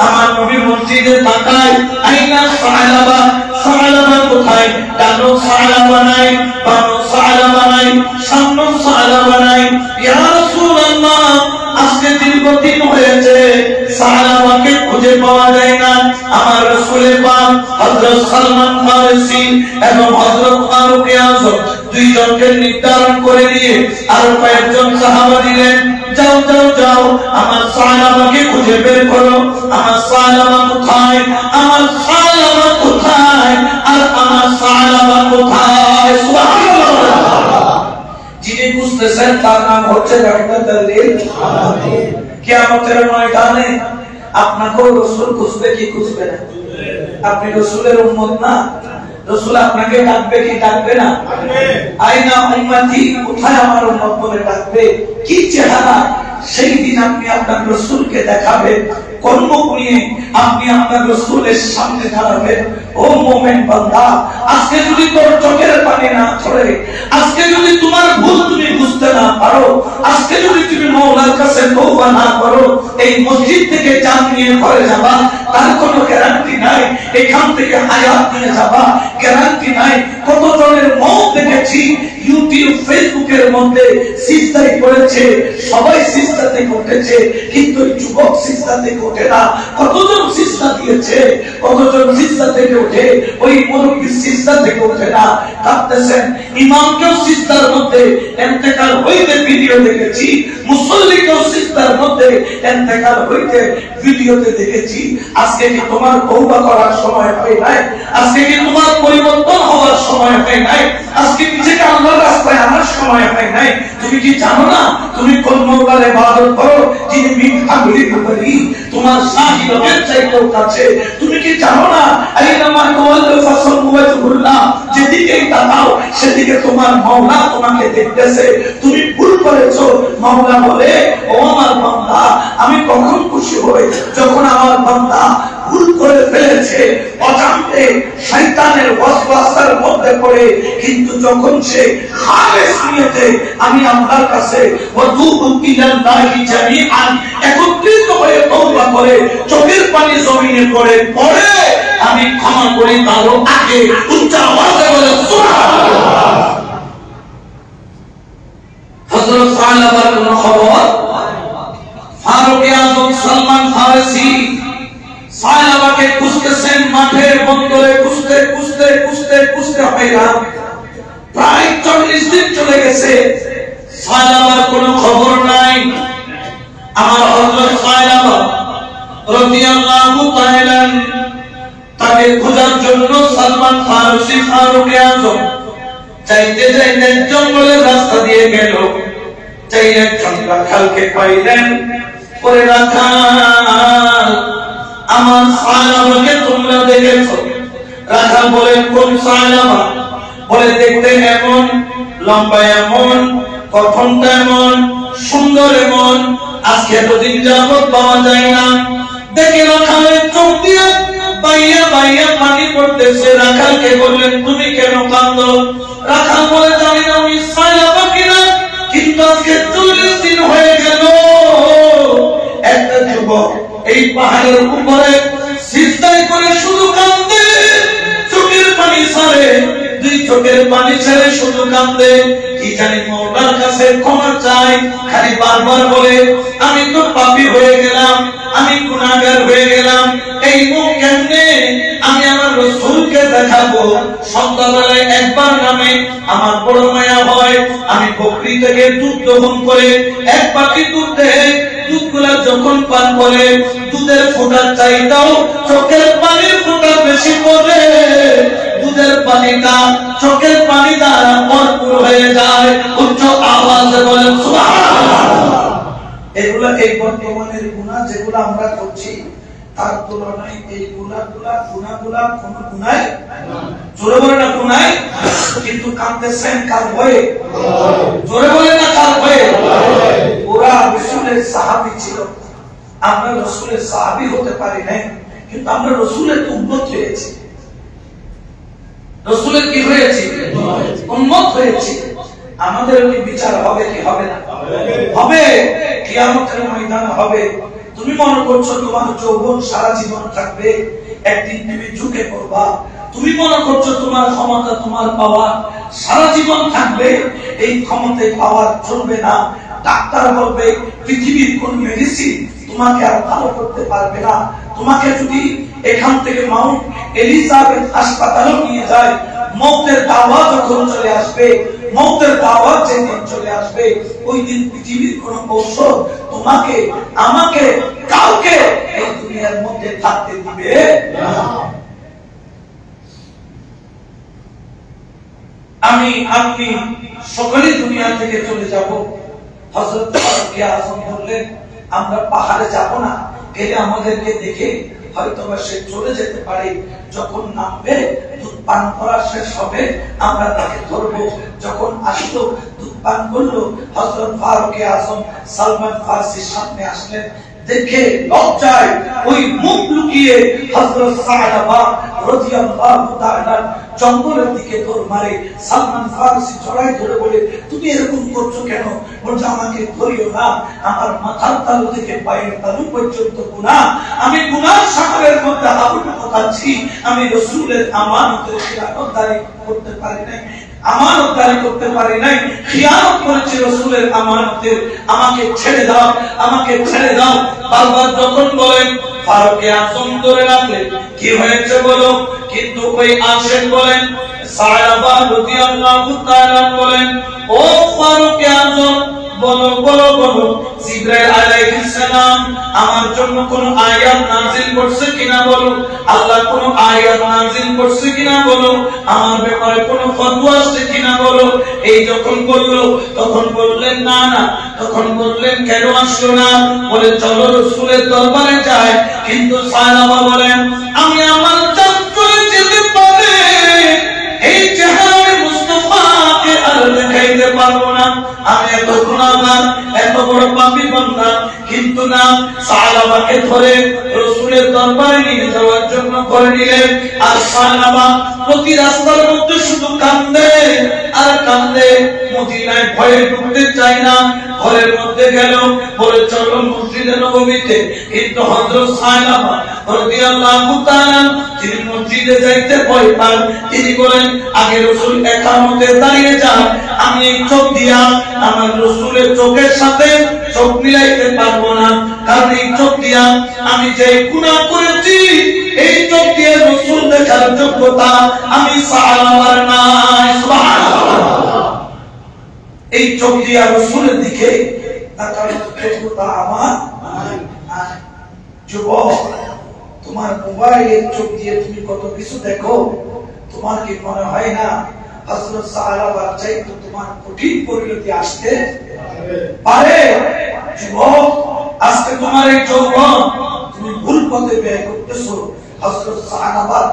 আমার নবী মসজিদে তাকায়, আইনা সালাবা, সালাবা কোথায়? ডানো সালাবা নাই, বানো সালাবা নাই, সামনে সালাবা নাই। ইয়া রাসূলুল্লাহ, আজকে দীর্ঘদিন হয়েছে, সালাবাকে খুঁজে পাওয়া যায় না। আমার রাসূলের পাক হযরত সালমান ফারসি এবং হযরত ফারুক আযম 2 জনকে নির্ধারণ করে দিয়ে আরো কয়েকজন সাহাবা দিলেন, যাও যাও যাও, আমার সালাবাকে খুঁজে বের করো, আমার সালাবা কোথায়, আমার সালাবা কোথায়, আর আমার সালাবা কোথায়? সুবহানাল্লাহ। যিনি বুঝতেছেন তার নাম হচ্ছে রাহমাতুল্লিল আলামিন। কিয়ামতের ময়দানে আপনাকেও রাসূল খুঁজবে কি খুঁজবে না? আপনি রাসূলের উম্মত না, রাসূল আপনাকে ডাকবে কি ডাকবে না? আইনা উম্মতি, কোথায় আমার উম্মত বলে ডাকবে? কি চেহারা সেই দিন আপনি আপনার রাসূলকে দেখাবেন। কর্ম করিয়ে আপনি আপনার রাসূলের সামনে দাঁড়াবেন। ও মুমিন বান্দা, আজকে যদি তোর চোখের পানি না ঝরে, আজকে যদি তোমার ভুল তুমি বুঝতে না পারো, আজকে যদি তুমি মাওলার কাছে তওবা না করো, এই মসজিদ থেকে জান নিয়ে ঘরে যাবা তার কোনো গ্যারান্টি নাই। এখান থেকে হায়াত নিয়ে যাবা, গ্যারান্টি নাই। কত জনের মৌত দেখেছি ইউটিউব ফেসবুকের মধ্যে, সিজদায় পড়েছে, সবাই সিজদা থেকে উঠেছে, কিন্তু যুবক সিজদা থেকে ওঠে না। কতজন সিজদা দিয়েছে, কতজন সিজদা থেকে ওঠে, ওই মুরব্বী সিজদা থেকে ওঠে না, কাঁদতেছেন। ইমামকেও সিজদার মধ্যে ইন্তেকাল হইতে ভিডিও দেখেছি, মুসল্লিকেও সিজদার মধ্যে ইন্তেকাল হইতে ভিডিওতে দেখেছি। আজকে কি তোমার তওবা করার সময় হয় নাই? আজকে কি তোমার পরিবর্তন হওয়ার সময় হয় নাই? আজকে নিজেকে আল্লাহর রাস্তায় আনার সময় হয় নাই? তুমি কি জানো না তুমি কোন মওলার ইবাদত করো, যিনি মিন হাবিল বলি তোমার শাহিদের চাইতেও কাছে? তুমি কি জানো না আইনামা তাওয়াল্লু ফাসাল্লু ওয়াজহুল্লাহ, যেদিকেই তাকাও সেদিকে তোমার মাওলা তোমাকে দেখতেছে। তুমি ভুল করেছো, মাওলা বলে ও আমার বান্দা, আমি কখন খুশি হই যখন আমার বান্দা ভুল করে ফেলেছে, অজান্তে শয়তানের ওয়াসওয়াসার মধ্যে পড়ে, কিন্তু যখন সে খালেস নিয়তে আমি আল্লাহর কাছে ওয়াতুবু ইলাল্লাহি জামিআন একত্রিত হয়ে তওবা করে চোখের পানি জমিনে পড়ে আমি ক্ষমা করি তারও আগে। উচ্চ আওয়াজে বলে সুবহানাল্লাহ। হযরত সাহাবার কোন খবর? ফারুক আযম সালমান ফারসি সাহাবাকে খুঁজতেছেন, মাঠের বন্দরে খুঁজতে খুঁজতে খুঁজতে খুঁজতে হয়রান। প্রায় 40 দিন চলে গেছে, সাহাবার কোনো খবর নাই। আমার হযরত সাহাবা রাদিয়াল্লাহু তাআলা তাকে খোঁজার জন্য সালমান ফারসি ফারুক আযম চাইতে চাইতে জঙ্গলের রাস্তা দিয়ে গেল। চাই একজন রাখালকে পাইলেন। পরে রাখাল, আমার সাহাবাকে তোমরা দেখেছো? রাখাল বলেন কোন সাহাবা? বলে দেখতে এমন, লম্বা এমন, গঠনটা এমন, সুন্দর এমন, আজকে এতদিন যাবত পাওয়া যায় না। দেখে রাখালের চোখ দিয়ে বাইয়া বাইয়া পানি পড়তেছে। রাখালকে বললেন তুমি কেন কাঁদো? রাখাল বলে জানি না আমি সাহাবা কিনা, কিন্তু আজকে 40 দিন হয়ে গেল একটা যুবক এই পাহাড়ের উপরে সিজদায় করে শুধু কাঁদে, চোখের পানি ছাড়ে, দুই চোখের পানি ছেড়ে শুধু কাঁদে। কি জানি মাওলার কাছে ক্ষমা চাই, খালি বারবার বলে আমি তো পাপী হয়ে গেলাম, আমি গুনাহগার হয়ে গেলাম, এই মুখ কেমনে আমি আমার রাসূলকে দেখাবো? সন্ধ্যাবেলায় একবার নামে আমার বড় মায়া হয়, আমি বকরি থেকে দুধ দহন করে এক বাটি দুধ দেয়, দুধগুলা যখন পান করে দুধের ফোঁটার চাইতেও চোখের পানির ফোঁটা বেশি পড়ে, দুধের পানিটা চোখের পানি দ্বারা ভরপুর হয়ে যায়। উচ্চ আওয়াজে বলেন সুবহানাল্লাহ। এগুলা এই বর্তমানের গুনাহ যেগুলো আমরা করছি তার তুলনায় এই গুনাহগুলা কোন গুনাহ জোরে বলে না গুনাহ, কিন্তু কাঁদতেছেন কার ভয়ে? জোরে বলে না কার ভয়ে? ওরা রাসূলের সাহাবী ছিল, আমরা রাসূলের সাহাবী হতে পারি নাই, কিন্তু আমরা রাসূলের উম্মত হয়েছি। রাসূলের কি হয়েছে? উম্মত হয়েছে। আমাদের ওই বিচার হবে কি হবে না? হবে, কিয়ামতের ময়দানে হবে। তুমি মনে করছো তোমার যৌবন সারা জীবন থাকবে, একদিন তুমি ঝুঁকে পড়বা। তুমি মনে করছো তোমার ক্ষমতা, তোমার পাওয়ার সারা জীবন থাকবে, এই ক্ষমতায় পাওয়ার চলবে না। ডাক্তার বলবে পৃথিবীর কোন মেডিসিন তোমাকে আর ভালো করতে পারবে না। তোমাকে যদি এখান থেকে মাউন্ট এলিজাবেথ হাসপাতালে নিয়ে যায়, মৌতের দাওয়া যখন চলে আসবে, মৌতের দাওয়া যেদিন চলে আসবে, ওই দিন পৃথিবীর কোন ঔষধ তোমাকে, আমাকে, কাউকে এই দুনিয়ার মধ্যে থাকতে দিবে না। আমি আপনি সকলেই দুনিয়া থেকে চলে যাব। হযরত ফারুক আযম বললেন আমরা পাহাড়ে যাব না, গেলে আমাদেরকে দেখে হয়তো সে চলে যেতে পারে। যখন নামবে দুধ পান করা শেষ হবে, আমরা তাকে ধরবো। যখন আসলো দুধ পান করলো, হযরত ফারুক আযম সালমান ফারসির সামনে আসলেন। দেখে লজ্জায় ওই মুখ লুকিয়ে হযরত সাহাবা রাদিয়াল্লাহু তাআলা জঙ্গলের দিকে দৌড় মারে। সালমান ফারসি জড়াই ধরে বলে, তুমি এরকম করছো কেন? বলছে, আমাকে ধরিও না, আমার মাথার তালু থেকে পায়ের তালু পর্যন্ত গুনাহ, আমি গুনার সাগরের মধ্যে হাবুডুবু খাচ্ছি, আমি রাসূলের আমানতের খিয়ানতদারি করতে পারি নাই, আমানতদারি করতে পারি নাই, খিয়ানত করেছি রাসূলের আমানতের, আমাকে ছেড়ে দাও, আমাকে ছেড়ে দাও। বারবার যখন বলেন ফারুক আযম ধরে রাখলেন, কি হয়েছে বলো? কিন্তু ওই আশেক বলেন, সাহাবা রাদিয়াল্লাহু তাআলা বলেন, ও ফারুক আযম বলো বলো বলো, জিবরাইল আলাইহিস সালাম আমার জন্য কোন আয়াত নাযিল করছে কিনা বলো, আল্লাহ কোন আয়াত নাযিল করছে কিনা বলো, আমার ব্যাপারে কোন ফতোয়া আছে কিনা বলো। এই যখন বললো তখন বললেন না না, তখন বললেন কেন আসলো না? বলে চলো রাসূলের দরবারে যাই। কিন্তু সাহাবা বলেন, আমি আমার জান চলে যেতে পারে, এই চেহারা মুস্তাফাকে আর দেখাইতে পারবো না, আমি এত গুনাহগার, এত বড় পাপী বান্দা। কিন্তু না, সাহাবাকে ধরে রাসূলের দরবারে নিয়ে যাওয়ার জন্য করে নিলেন। আর সাহাবা প্রতি রাস্তার মধ্যে শুধু কান্দে আর কান্দে, মদিনায় ভয়ে ঢুকতে চায় না। ঘরের মধ্যে গেল, বলে চলো মসজিদে নববীতে। কিন্তু হযরত সাহাবা রাদিয়াল্লাহু তাআলা তিনি মসজিদে যাইতে ভয় পান। তিনি বলেন, আগে রাসূল একামতে দাঁড়িয়ে যান, আমি এই চোখ দিয়া আমার রাসূলের চোখের সাথে চোখ মিলাইতে পারবো না, কারণ এই চোখ দিয়া আমি যে গুনাহ করেছি, এই চোখ দিয়ে রাসূল দেখার যোগ্যতা আমি সাহাবার নাই। সুবহানাল্লাহ। এই চোখ দিয়া রাসূলের দিকে তাকানোর যোগ্যতা আমার নাই। যুবক, তোমার মোবাইলের চোখ দিয়ে তুমি কত কিছু দেখো, তোমার কি মনে হয় না হযরত সাহাবার চাইতে তোমার কঠিন পরিণতি আসতে পারে? যুবক, আজকে তোমার এই যৌবন তুমি ভুল পথে ব্যয় করতেছো। হযরত সাহাবার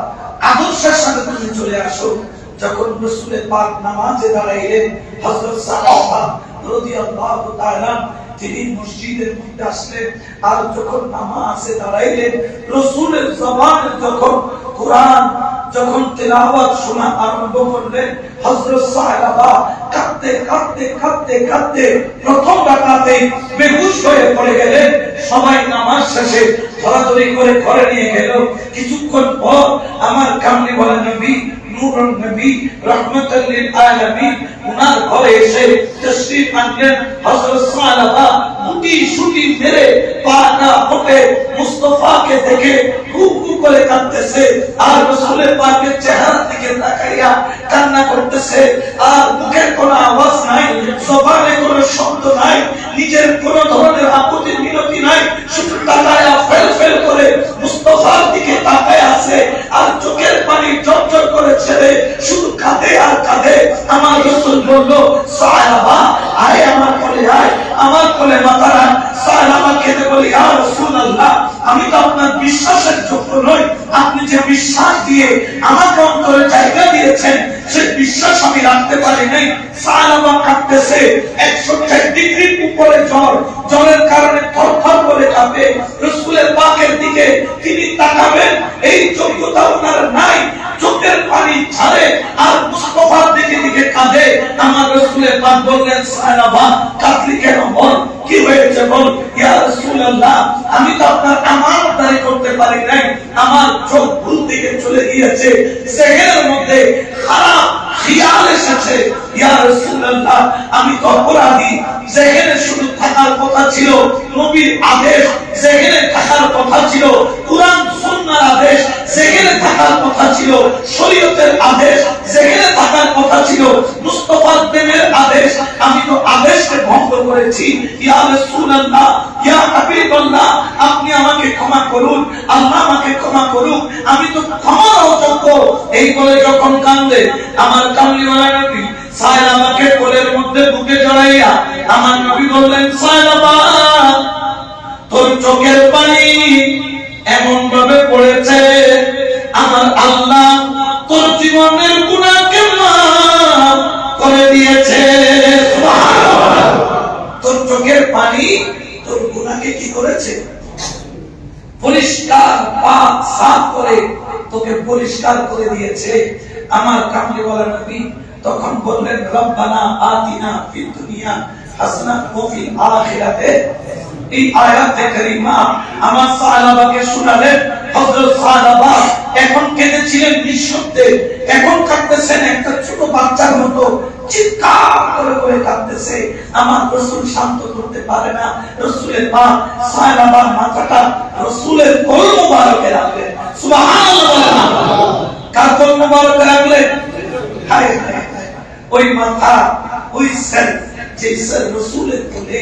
আদর্শের সাথে তুমি চলে আসো। যখন রাসূলের পাক নামাজে দাঁড়াইলেন, হযরত সাহাবা রাদিয়াল্লাহু তাআলা তিনি মসজিদের মধ্যে আসলেন। আর যখন নামাজে দাঁড়াইলেন, রাসূলের জবানে যখন কোরআন যখন তেলাওয়াত শোনা আরম্ভ করলেন, হযরত সাহাবা কাঁদতে কাঁদতে কাঁদতে কাঁদতে প্রথম রাকাতে বেহুশ হয়ে পড়ে গেলেন। সবাই নামাজ শেষে ধরাধরি করে ঘরে নিয়ে গেল। কিছুক্ষণ পর আমার কামলি বলেন নবী নূরুন নবী রাহমাতাল লিল আলামিন উনার ঘরে এসে তাশরীফ আনলেন। হযরত সাহাবা মুটি শুটি মেরে পাটা পটে মুস্তাফাকে দেখে খুব করে কাঁদতেছে, আর রাসূলের পাকের চেহারার দিকে তাকাইয়া কান্না করতেছে। আর মুখের কোনো আওয়াজ নাই, জবানে কোনো শব্দ নাই, নিজের কোনো ধরনের আপত্তি বিনতি নাই, শুধু তাকায়া ফেল ফেল করে মুস্তাফার দিকে তাকায় আছে। আর চোখের পানি ঝরঝর করে ছেড়ে শুধু কাঁদে আর কাঁদে। আমার রাসূল বলল, সাহাবা আয় আমার কোলে, আয় আমার কোলে মাথা রাখ। সাহাবা কেঁদে বলে, ইয়া রাসূলুল্লাহ, আমি তো আপনার বিশ্বাসের যোগ্য নই, আপনি যে বিশ্বাস দিয়ে আমাকে অন্তরে জায়গা দিয়েছেন সেই বিশ্বাস আমি রাখতে পারি নাই। সাহাবা কাঁদতেছে, 104 ডিগ্রির উপরে জ্বর, জ্বরের কারণে থরথর করে কাঁপে। রাসূলের পাকের দিকে তিনি তাকাবেন এই যোগ্যতা ওনার নাই, চোখের পানি ঝরে আর মুস্তাফার দিকে দিকে কাঁদে। আমার রাসূলের পাক বললেন, সাহাবা কাঁদলি কেন? বল কি হয়েছে বল। ইয়া রাসূলুল্লাহ, আমি তো আপনার আমানতদারি করতে পারি নাই, আমার চোখ ভুল দিকে চলে গিয়েছে, জেহেনের মধ্যে খারাপ খেয়াল এসেছে। ইয়া রাসূলুল্লাহ, আমি তো অপরাধী, জেহেনে শুধু থাকার কথা ছিল নবীর আদেশ, জেহেনে থাকার কথা ছিল কুরআন সুন্নাহর আদেশ, জেহেনে থাকার কথা ছিল শরীয়তের আদেশ, জেহেনে থাকার কথা ছিল মুস্তাফার প্রেমের আদেশ। আমি তো আদেশকে ভঙ্গ করেছি। ইয়া রাসূলুল্লাহ, ইয়া হাবিবাল্লাহ, আপনি আমাকে ক্ষমা করুন, আল্লাহ আমাকে ক্ষমা করুন, আমি তো ক্ষমার অযোগ্য। এই বলে যখন কান্দে, আমার কামলিওয়ালা নবী সাহাবাকে কোলের মধ্যে বুকে জড়াইয়া আমার নবী বললেন, সাহাবা তোর চোখের পানি এমন ভাবে পড়েছে, আমার আল্লাহ তোর জীবনের গুনাহকে মাফ করে দিয়েছে। সুবহানাল্লাহ। তোর চোখের পানি তোর গুনাহকে কি করেছে? পরিষ্কার পাক সাফ করে তোকে পরিষ্কার করে দিয়েছে। আমার কামলিওয়ালা নবী তখন বললেন, রব্বানা আতিনা ফিদ দুনিয়া হাসানাত ওয়া ফিল আখিরাতে। এই আয়াতে কারিমা আমার সাহাবাকে শোনালেন। হযরত সাহাবা এখন কেঁদেছিলেন নিঃশব্দে, এখন কাঁদতেছেন একটা ছোট বাচ্চার মতো, চিৎকার করে করে কাঁদতেছে। আমার রাসূল শান্ত করতে পারে না। রাসূলের পাক সাহাবার মাথাটা রাসূলের কোল মোবারকে রাখলেন। সুবহানাল্লাহ। কার কোল মোবারকে রাখলেন? হায় হায় হায়, ওই মাথা, ওই স্যার, যে স্যার রাসূলের কোলে,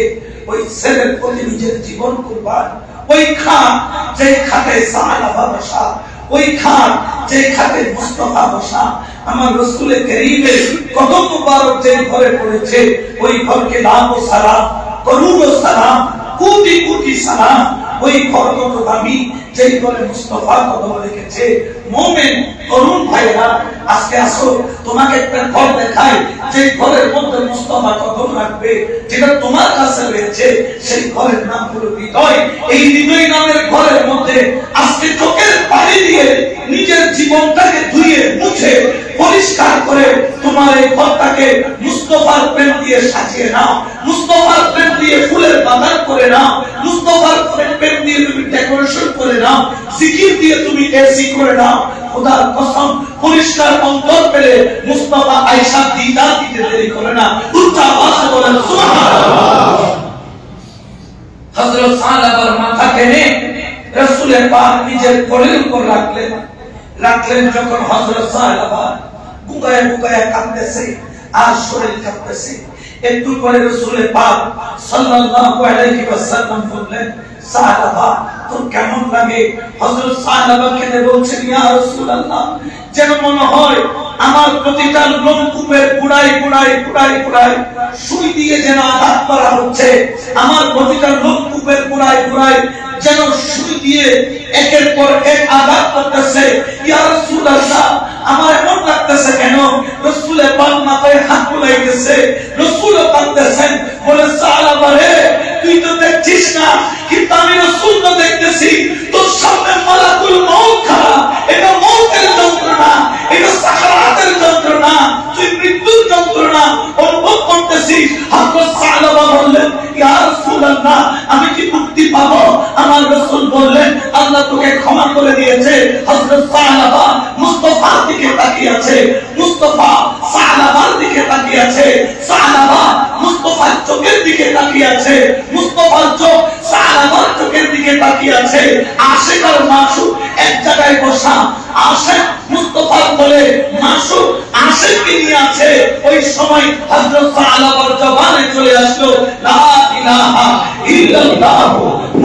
ওই স্যারের কোলে নিজের জীবন কুরবান, ওই খান যে খাটে সাহাবা বসা, ওই খান যে খাটে মুস্তাফা বসা, আমার রাসূলের কারীমের কদম মুবারক যে ঘরে পড়েছে, ওই ঘরকে লাখ সালাম, করুণ সালাম, কোটি কোটি সালাম। ওই ঘর কত দামি, যেই ঘরে মুস্তাফা কদম রেখেছে। মুমিন তরুণ ভাইরা, আজকে আসো তোমাকে একটা ঘর দেখাই, যে ঘরের মধ্যে মুস্তাফা কদম রাখবে, যেটা তোমার কাছে রয়েছে। সেই ঘরের নাম হলো হৃদয়। এই হৃদয় নামের ঘরের মধ্যে আজকে চোখের পানি দিয়ে নিজের জীবনটাকে ধুয়ে মুছে পরিষ্কার করে তোমার এই ঘরটাকে মুস্তাফার প্রেম দিয়ে সাজিয়ে নাও, মুস্তাফার প্রেম দিয়ে ফুলের বাগান করে নাও, মুস্তাফার প্রেম দিয়ে তুমি ডেকোরেশন করে নাও, জিকির দিয়ে তুমি এসি করে নাও। খোদার কসম, পরিষ্কার অন্তর পেলে মুস্তাফা আয়েশা দিদার দিতে দেরি করে না। উচ্চ আওয়াজে বলেন সুবহানাল্লাহ। হযরত সাহাবার মাথা টেনে রাসূলের পাক নিজের কোলের উপর রাখলেন। যখন হযরত সাহাবা বুকায়ে বুকায়ে কাঁদতেছে আর শরীর কাঁপতেছে, একটু পরে রাসূলের পাক সাল্লাল্লাহু আলাইহি ওয়াসাল্লাম বললেন, সাহাবা তোর কেমন লাগে? হযরত সাহাবা কেঁদে বলছেন, ইয়া রাসূলুল্লাহ, যেন মনে হয় আমার প্রতিটা লোমকূপের গুড়ায় গুড়ায় গুড়ায় গুড়ায় সুই দিয়ে যেন আঘাত করা হচ্ছে। আমার প্রতিটা লোমকূপের গুড়ায় গুড়ায় যেন সুই দিয়ে একের পর এক আঘাত করতেছে। ইয়া রাসূলুল্লাহ, আমার এমন লাগতেছে কেন? রাসূলের পাক মাথায় হাত বুলাইতেছে, রাসূলও কাঁদতেছেন। বলে, সাহাবা রে, তুই তো দেখছিস না, কিন্তু আমি রাসূল তো দেখতেছি। তোর সামনে মালাকুল মউত খাড়া। এটা মউতের যন্ত্রণা, এটা সাকরাতের যন্ত্রণা, তুই মৃত্যুর যন্ত্রণা অনুভব করতেছিস। হযরত সাহাবা বললেন, ইয়া রাসূলুল্লাহ, আমি কি মুক্তি পাবো? আমার রাসূল বললেন, আল্লাহ তোকে ক্ষমা করে দিয়েছে। হযরত সাহাবা মুস্তাফার দিকে তাকিয়ে আছে, মুস্তাফা সাহাবার দিকে তাকিয়ে আছে, সাহাবা মুস্তাফার চোখের দিকে তাকিয়ে আছে, মুস্তাফার চোখ সাহাবার চোখের দিকে তাকিয়ে আছে। আশিক আর মাসুক এক জায়গায় বসা, আশিক মুস্তাফার বলে, মাসুক আশিককে নিয়ে আছে। ওই সময় হযরত সাহাবার জবানে চলে আসলো, লা ইলাহা ইল্লাল্লাহ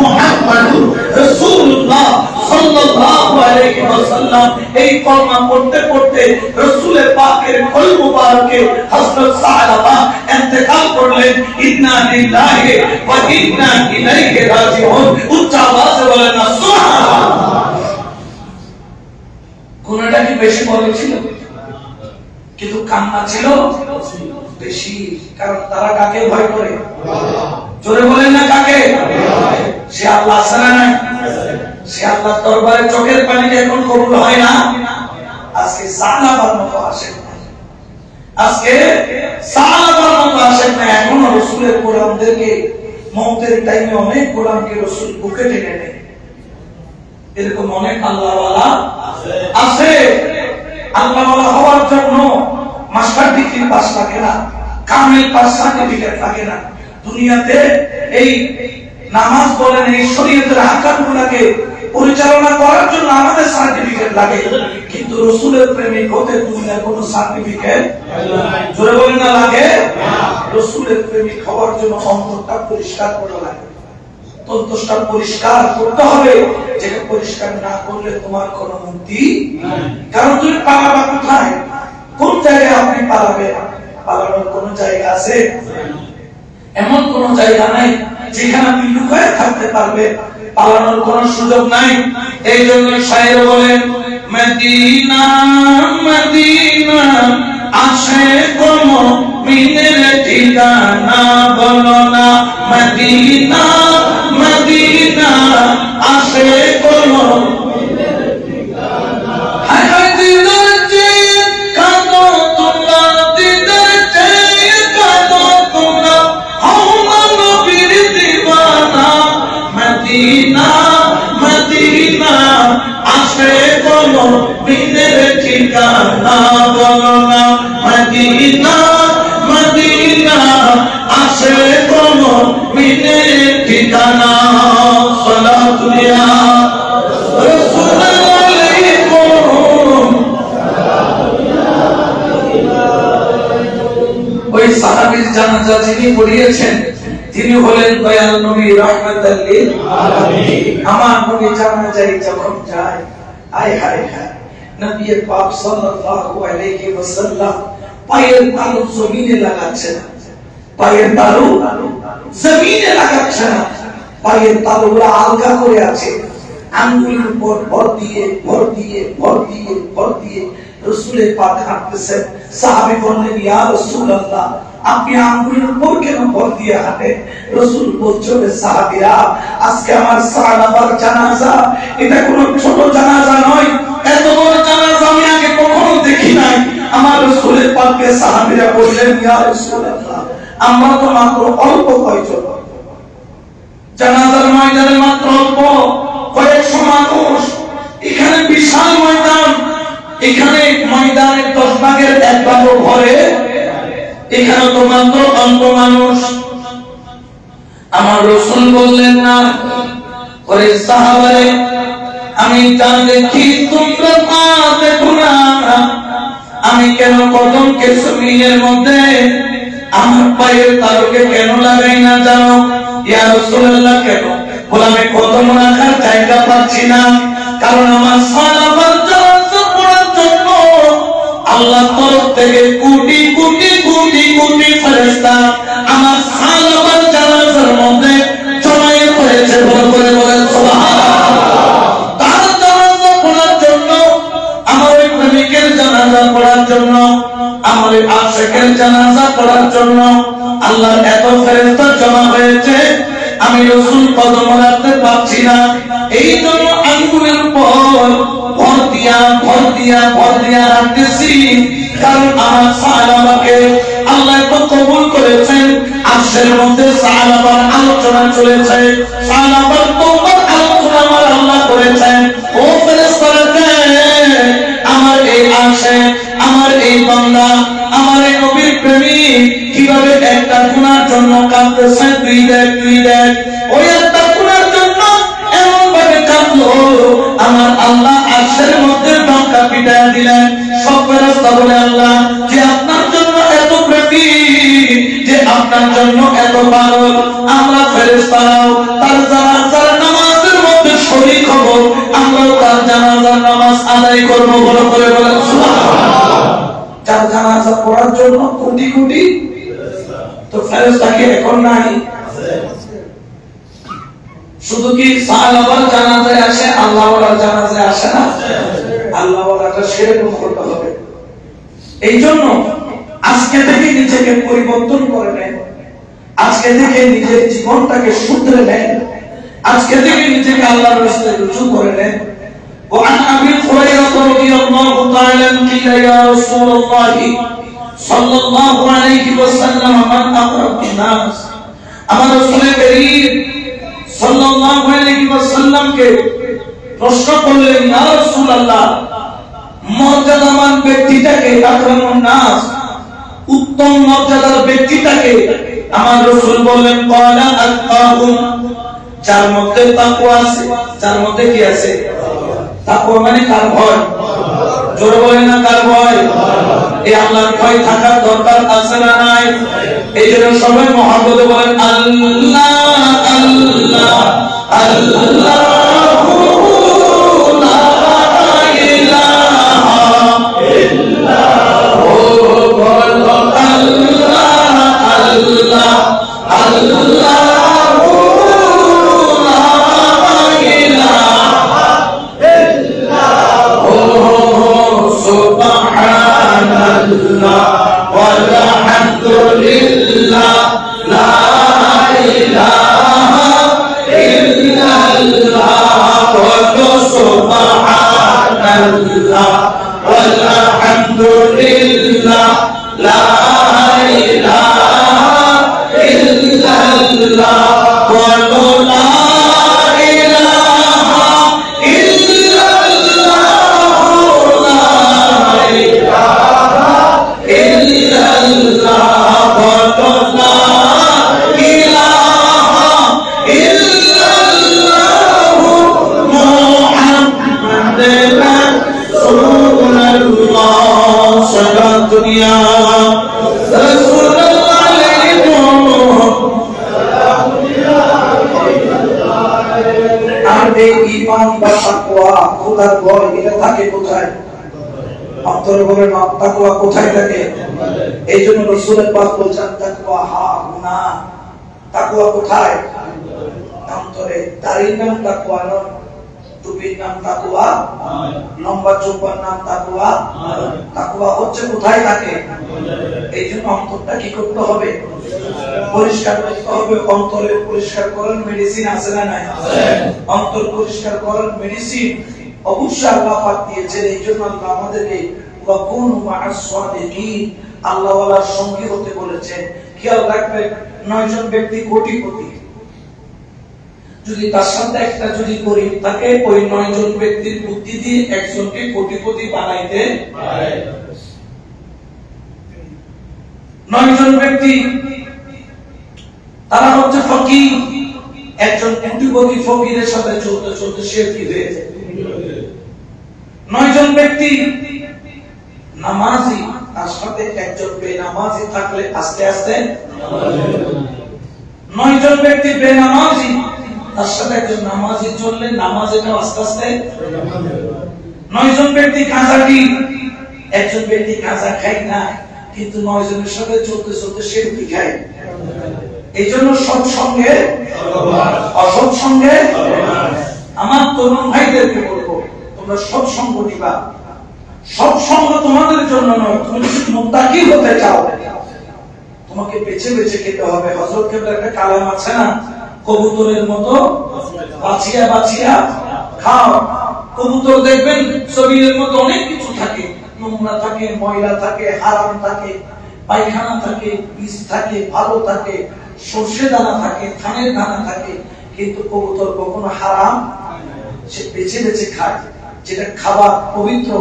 মুহাম্মাদুর রাসূলুল্লাহ সাল্লাল্লাহু আলাইহি ওয়াসাল্লাম। এই কলমা পড়তে পড়তে রাসূলের পাকের কোল মুবারকে হযরত সাহাবা ইন্তেকাল করলেন। ইন্না লিল্লাহি ওয়া ইন্না ইলাইহি রাজিউন। উচ্চ আওয়াজে বলেন না সুবহানাল্লাহ। কোনটা কি বেশি বড় ছিল? কিন্তু কান্না ছিল বেশি। কারণ তারা কাকে ভয় করে? জোরে বলেন না কাকে? সে আল্লাহ ছাড়া নাই। সে আল্লাহ দরবারে চোখের পানিতে এখন কবুল হয় না। আজকে সাহাবার মতো আসেন না, আজকে সাহাবার মতো আসেন না। এখনো রাসূলের গোলামদেরকে মওতের টাইমে অনেক গোলামকে রাসূল বুকে টেনে নেয়। এরকম অনেক আল্লাহওয়ালা আছে। আল্লাহওয়ালা হওয়ার জন্য মাস্টার ডিগ্রি পাস লাগে না, কামিল পাস সার্টিফিকেট লাগে না। দুনিয়াতে এই নামাজ বলেন, এই শরীয়তের আহকামগুলোকে পরিচালনা করার জন্য আমাদের সার্টিফিকেট লাগে, কিন্তু রাসূলের প্রেমিক হতে দুনিয়ার কোনো সার্টিফিকেট জোরে বলেন না লাগে। রাসূলের প্রেমিক হওয়ার জন্য অন্তরটা পরিষ্কার করা লাগে, অন্তরটা পরিষ্কার করতে হবে। যেটা পরিষ্কার না করলে তোমার কোনো মুক্তি নাই। কারণ তুমি পালাবা কোথায়? কোন জায়গায় আপনি পালাবেন? পালানোর কোন জায়গা আছে? এমন কোন জায়গা নাই যেখানে আপনি লুকায় থাকতে পারবেন। পালানোর কোন সুযোগ নাই। এই জন্য শায়ের বলেন, মদিনা মদিনা আসে কোন মিনের ঠিকানা, বলো না মদিনা মদিনা আসে কোনো হায় হায় দিদার চেয়ে কাঁদো তোমরা, দিদার চেয়ে কাঁদো তোমরা, হও না নবীর দিওয়ানা। মদিনা মদিনা আসে কোনো বিনের ঠিকানা, বলো না মদিনা মদিনা আসে কোনো বিনের ঠিকানা। সালাতু ইয়া রাসূল আলাইকুম। ওই সাহাবীর জানাজা যিনি পড়িয়েছেন তিনি হলেন দয়াল নবী রাহমাতাল লিল আলামিন। আমার নবী জানাজায় যখন যায়, আয় হায় হায়, নবী পাক সাল্লাল্লাহু আলাইহি ওয়াসাল্লাম পায়ের তালু জমিনে লাগাচ্ছে না, পায়ের তালু জমিনে লাগাচ্ছে না, পায়ের তালুগুলো আলগা করে আছে, আঙ্গুলের উপর ভর দিয়ে ভর দিয়ে ভর দিয়ে ভর দিয়ে রাসূলের পাক হাঁটতেছেন। সাহাবী বললেন, ইয়া রাসূলুল্লাহ, আপনি আঙ্গুলের উপর কেন ভর দিয়ে হাঁটেন? রাসূল বলছেন, সাহাবীরা, আজকে আমার সাহাবার জানাজা, এটা কোনো ছোট জানাজা নয়, এত বড় জানাজা আমি আগে কখনো দেখি নাই। আমার রাসূলের পাককে সাহাবীরা বললেন, ইয়া রাসূলুল্লাহ, আমরা তো মাত্র অল্প কয়জন, জানাজার ময়দানে মাত্র অল্প কয়েকশো মানুষ, এখানে বিশাল ময়দান, এখানে ময়দানের 10 ভাগের 1 ভাগও ভরে, এখানে তো মাত্র অল্প মানুষ। আমার রাসূল বললেন, না ওরে সাহাবারে, আমি তা দেখি তোমরা পা দেখো না, আমি কেন কদমকে জমিনের মধ্যে আমার পায়ের তালুকে কেন লাগাই না জানো? ইয়া রাসূলুল্লাহ, কেন? বলে, আমি কদম রাখার জায়গা পাচ্ছি না, কারণ আমার সাহাবার জানাজা পড়ার জন্য আল্লাহর তরফ থেকে কোটি কোটি কোটি কোটি ফেরেশতা আমার সাহাবার জানাজার মধ্যে জমায়েত হয়েছে। বলে বলে বলেন সুবহানাল্লাহ। তার জানাজা পড়ার জন্য, আমার প্রেমিকের জানাজা পড়ার জন্য, আমার আশিকের জানাজা পড়ার জন্য আল্লাহর এত ফেরেশতা জমা হয়েছে, আমি রাসূল কদম রাখতে পারছি না। এই জন্য আঙ্গুলের উপর ভর দিয়া ভর দিয়া ভর দিয়া রাখতেছি, কারণ আমার সাহাবাকে আল্লাহ তো কবুল করেছেন। আরশের মধ্যে সাহাবার আলোচনা চলেছে, সাহাবার তওবার আলোচনা আমার আল্লাহ করেছেন। ও ফেরেশতারা, আমার এই আশে, আমার এই বান্দা, আমার এই নবীর প্রেমিক কিভাবে একটা গুনার জন্য কাঁদতেছে, তুই দেখ তুই দেখ, ওই একটা গুনার জন্য এমন ভাবে কাঁদলো, আমার আল্লাহ আরশের মধ্যে ডঙ্কা পিটায় দিলেন। সব ফেরেশতা বলে, আল্লাহ যে আপনার জন্য এত প্রেমিক, যে আপনার জন্য এত পাগল, আমরা ফেরেশতারাও তার জানাজার নামাজের মধ্যে শরীক হব, আমরাও তার জানাজার নামাজ আদায় করব। বলে বলে বলেন সুবহানাল্লাহ। যার জানাজা পড়ার জন্য কোটি কোটি তো ফেরেশতা কি এখন নাই? শুধু কি সাহাবার জানাজায় আসে, আল্লাহ ওয়ালার জানাজায় আসে না? আল্লাহ ওয়ালাটা সেরকম করতে হবে। এই জন্য আজকে থেকে নিজেকে পরিবর্তন করে নেন, আজকে থেকে নিজের জীবনটাকে শুধরে নেন, আজকে থেকে নিজেকে আল্লাহর রাস্তায় রুজু করে নেন। وعن أبي هريرة رضي الله تعالى عنه قيل يا رسول الله صلى الله عليه وسلم من أقرب الناس। আমার রাসূল করিম সাল্লাল্লাহু আলাইহি ওয়াসাল্লাম কে প্রশ্ন করলেন, ইয়া রাসূলুল্লাহ, মর্যাদাবান ব্যক্তিটাকে, আকরামুন নাস, উত্তম মর্যাদার ব্যক্তিটাকে? আমার রাসূল বললেন, ক্বালা আত্তাকুম, যার মধ্যে তাকওয়া আছে। যার মধ্যে কি আছে? তাকওয়া মানে কার ভয়? জোরে বলেন না, কার ভয়? এই আল্লাহর ভয় থাকার দরকার আছে না নাই? এই জন্য সবাই মহব্বতে বলেন, আল্লাহ আল্লাহ আল্লাহু লা ইলাহা ইল্লাহু, বলো আল্লাহ আল্লাহ আল্লাহু লা ইলাহা ইল্লাহু, সুবহানাল্লাহ walhamdulillah, la ilaha illallah, ইল্লাল্লাহ ওয়ালহামদুলিল্লাহ লা ইলাহা ইল্লাল্লাহ বলো লা ইলাহা ইল্লাল্লাহ লা ইলাহা ইল্লাল্লাহ বলো লা ইলাহা ইল্লাল্লাহ মুহাম্মাদুর রাসূলুল্লাহ সারা দুনিয়া রাসূলুল্লাহ আমাদের ঈমান বা তাকওয়া খোদার ভয় এটা থাকে কোথায়? অন্তরে বলেন তাকওয়া কোথায় থাকে? এইজন্য রাসূল পাক বলেছেন তাকওয়া হা গুনা। তাকওয়া কোথায়? অন্তরে। দাড়ির নাম তাকওয়া নয়, টুপির নাম তাকওয়া, লম্বা চোপার নাম তাকওয়া। তাকওয়া হচ্ছে কোথায় থাকে? এইজন্য অন্তরটা কি করতে হবে? পরিষ্কার করতে হবে। অন্তরে পরিষ্কার করার মেডিসিন আছে না নাই? অন্তর পরিষ্কার করার মেডিসিন অবশ্যই আল্লাহ পাক দিয়েছেন। এইজন্য আল্লাহ আমাদেরকে ওয়াকুনু মা'আস সাদিকিন, আল্লাহ ওয়ালার সঙ্গী হতে বলেছেন। খেয়াল রাখবেন, 9 জন ব্যক্তি কোটিপতি, যদি তার সাথে একটা যদি গরিব থাকে, ওই 9 জন ব্যক্তির বুদ্ধি দিয়ে একজনকে কোটিপতি বানাইতে পারে। 9 জন ব্যক্তি তারা হচ্ছে ফকির, একজন কোটিপতি ফকিরের সাথে চলতে চলতে সে কি হয়েছে? 9 জন ব্যক্তি নামাজি, তার সাথে একজন বেনামাজি থাকলে আস্তে আস্তে 9 জন ব্যক্তি বেনামাজি, তার সাথে একজন নামাজি চললে নামাজিটা আস্তে আস্তে 9 জন ব্যক্তি গাঁজাখি, একজন ব্যক্তি গাঁজা খায় না, কিন্তু 9 জনের সাথে চলতে চলতে সে কি খায়। এই জন্য সৎসঙ্গে অসৎসঙ্গে, আমার তরুণ ভাইদেরকে বলবো, তোমরা সৎসঙ্গ নিবা। সৎসঙ্গ তোমাদের জন্য নয়, তুমি যদি মুত্তাকি হতে চাও তোমাকে বেছে বেছে খেতে হবে। হযরত কেবলার একটা কালাম আছে না, কবুতরের মতো বাছিয়া বাছিয়া খাও। কবুতর দেখবেন শরীরের মধ্যে অনেক কিছু থাকে, নোংরা থাকে, ময়লা থাকে, হারাম থাকে, পায়খানা থাকে, বিষ থাকে, ভালো থাকে, সর্ষে দানা থাকে, ধানের দানা থাকে, কিন্তু কবুতর কখনো হারাম সে বেছে বেছে খায়, যেটা খাবার পবিত্র।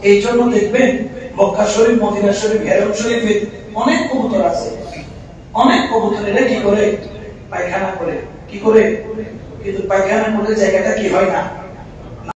এই জন্য দেখবেন মক্কা শরীফ, মদিনা শরীফ, হেরম শরীফে অনেক কবুতর আছে। অনেক কবুতর এরা কি করে? পায়খানা করে। কি করে? কিন্তু পায়খানা করলে জায়গাটা কি হয় না?